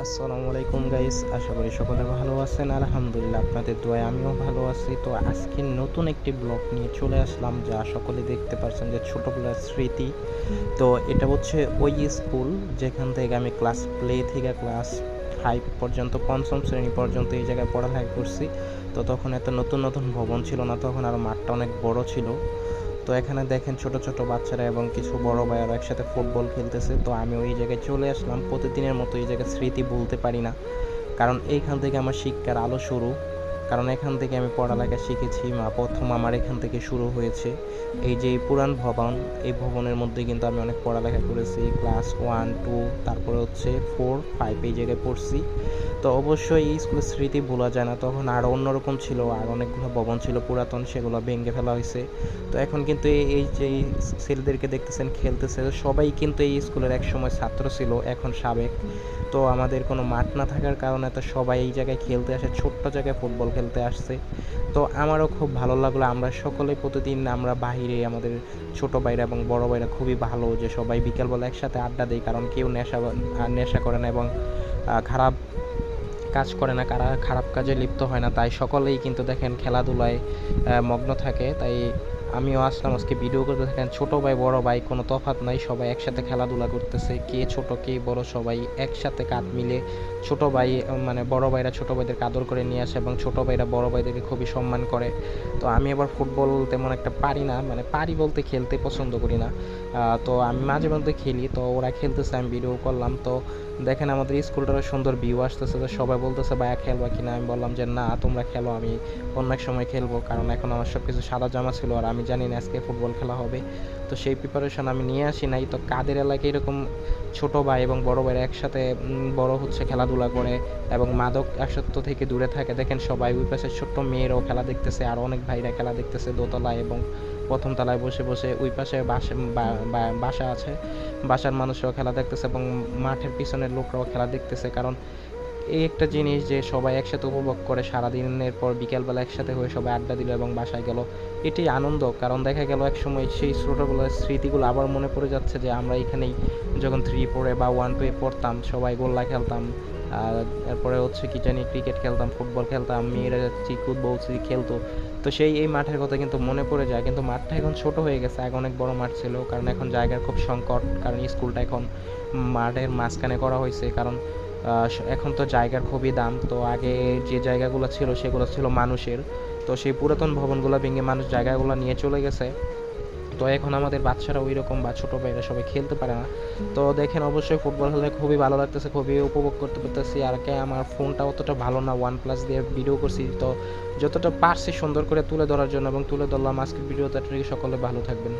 আসসালামু আলাইকুম গাইস, আশা করি সকলে ভালো আছেন। আলহামদুলিল্লাহ, আপনাদের দোয়ায় আমিও ভালো আছি। তো আজকে নতুন একটি ব্লগ নিয়ে চলে আসলাম, যা সকলে দেখতে পাচ্ছেন যে ছোটোবেলার স্মৃতি। তো এটা হচ্ছে ওই স্কুল যেখান থেকে আমি ক্লাস প্লে থেকে ক্লাস 5 পর্যন্ত, পঞ্চম শ্রেণী পর্যন্ত এই জায়গায় পড়ালেখা করছি। তো তখন এত নতুন নতুন ভবন ছিল না, তখন আর মাঠটা অনেক বড় ছিল। তো এখানে দেখেন ছোট ছোট বাচ্চারা এবং কিছু বড় ভাইয়ারা একসাথে ফুটবল খেলতেছে। তো আমি ওই জায়গায় চলে আসলাম। প্রতিদিনের মতো এই জায়গায় স্মৃতি ভুলতে পারি না, কারণ এইখান থেকে আমার শিক্ষার আলো শুরু। কারণ এখান থেকে আমি পড়ালেখা শিখেছি, প্রথম আমার এখান থেকে শুরু হয়েছে। এই যে এই পুরান ভবন, এই ভবনের মধ্যে কিন্তু আমি অনেক পড়ালেখা করেছি। ক্লাস 1, 2, তারপরে হচ্ছে 4, 5 এই জায়গায় পড়ছি। তো অবশ্যই এই স্কুলের স্মৃতি ভোলা যায় না। তখন আরও অন্যরকম ছিল, আর অনেকগুলো ভবন ছিল পুরাতন, সেগুলো ভেঙে ফেলা হয়েছে। তো এখন কিন্তু এই যে এই ছেলেদেরকে দেখতেছেন খেলতেছে, সবাই কিন্তু এই স্কুলের একসময় ছাত্র ছিল, এখন সাবেক। তো আমাদের কোনো মাঠ না থাকার কারণে তো সবাই এই জায়গায় খেলতে আসে, ছোট্ট জায়গায় ফুটবল খেলতে আসছে। তো আমারও খুব ভালো লাগলো। আমরা সকলে প্রতিদিন আমরা বাহিরে, আমাদের ছোট ভাইরা এবং বড় ভাইরা খুবই ভালো, যে সবাই বিকেলবেলা একসাথে আড্ডা দেয়, কারণ কেউ নেশা করে না এবং খারাপ কাজ করে না, কারা খারাপ কাজে লিপ্ত হয় না। তাই সকলেই কিন্তু দেখেন খেলাধুলায় মগ্ন থাকে। তাই আমিও আসলাম আজকে ভিডিও করতে। দেখেন ছোট ভাই বড় ভাই কোনো তফাৎ নাই, সবাই একসাথে খেলাধুলা করতেছে। কে ছোট কে বড় সবাই একসাথে কাঁধ মিলে। ছোট ভাই মানে বড় ভাইরা ছোট ভাইদেরকে আদর করে নিয়ে আসে এবং ছোট ভাইরা বড় ভাইদেরকে খুবই সম্মান করে। তো আমি আবার ফুটবল তেমন একটা পারি না, মানে পারি বলতে খেলতে পছন্দ করি না। তো আমি মাঝে মধ্যে খেলি। তো ওরা খেলতেছে, আমি ভিডিও করলাম। তো দেখেন আমাদের স্কুলটারও সুন্দর ভিউ আসতেছে। তো সবাই বলতেছে ভাইয়া খেলবা কিনা, আমি বললাম যে না, তোমরা খেলো, আমি অন্য এক সময় খেলবো। কারণ এখন আমার সব কিছু সাদা জামা ছিল, আর আমি জানি না আজকে ফুটবল খেলা হবে। তো সেই প্রিপারেশন আমি নিয়ে আসি নাই। তো কাদের এলাকায় এরকম ছোট ভাই এবং বড় ভাইরা একসাথে বড় হচ্ছে, খেলাধুলা করে এবং মাদক আসক্ত থেকে দূরে থাকে। দেখেন সবাই ওই পাশে ছোট্ট মেয়েরাও খেলা দেখতেছে, আর অনেক ভাইরা খেলা দেখতেছে দোতলায় এবং প্রথম তলায় বসে বসে। ওই পাশে বাসা আছে, বাসার মানুষরাও খেলা দেখতেছে এবং মাঠের পিছনের লোকরাও খেলা দেখতেছে। কারণ এই একটা জিনিস যে সবাই একসাথে উপভোগ করে, সারাদিনের পর বিকেলবেলা একসাথে হয়ে সবাই আড্ডা দিল এবং বাসায় গেল, এটাই আনন্দ। কারণ দেখা গেল এক সময় সেই ছোটোবেলার স্মৃতিগুলো আবার মনে পড়ে যাচ্ছে, যে আমরা এখানেই যখন 3-4 বা 1-2 পড়তাম, সবাই গোল্লা খেলতাম। আর এরপরে হচ্ছে কি জানি ক্রিকেট খেলতাম, ফুটবল খেলতাম, মেয়েরা চিকুত বলছি খেলতো। তো সেই এই মাঠের কথা কিন্তু মনে পড়ে যায়। কিন্তু মাঠটা এখন ছোট হয়ে গেছে, আগে অনেক বড় মাঠ ছিল। কারণ এখন জায়গার খুব সংকট, কারণ স্কুলটা এখন মাঠের মাঝখানে করা হয়েছে। কারণ এখন তো জায়গার খুবই দাম। তো আগে যে জায়গাগুলো ছিল সেগুলো ছিল মানুষের। তো সেই পুরাতন ভবনগুলো ভেঙে মানুষ জায়গাগুলো নিয়ে চলে গেছে। তো এখন আমাদের বাচ্চারা ওই রকম বা ছোটো ভাইরা সবাই খেলতে পারে না। তো দেখেন অবশ্যই ফুটবল খেলতে খুবই ভালো লাগতেছে, খুবই উপভোগ করতে পারতেছি। আর আমার ফোনটা অতটা ভালো না, OnePlus দিয়ে ভিডিও করছি। তো যতটা পারছি সুন্দর করে তুলে ধরার জন্য এবং তুলে ধরলাম আজকের ভিডিওতে। সকলে ভালো থাকবেন।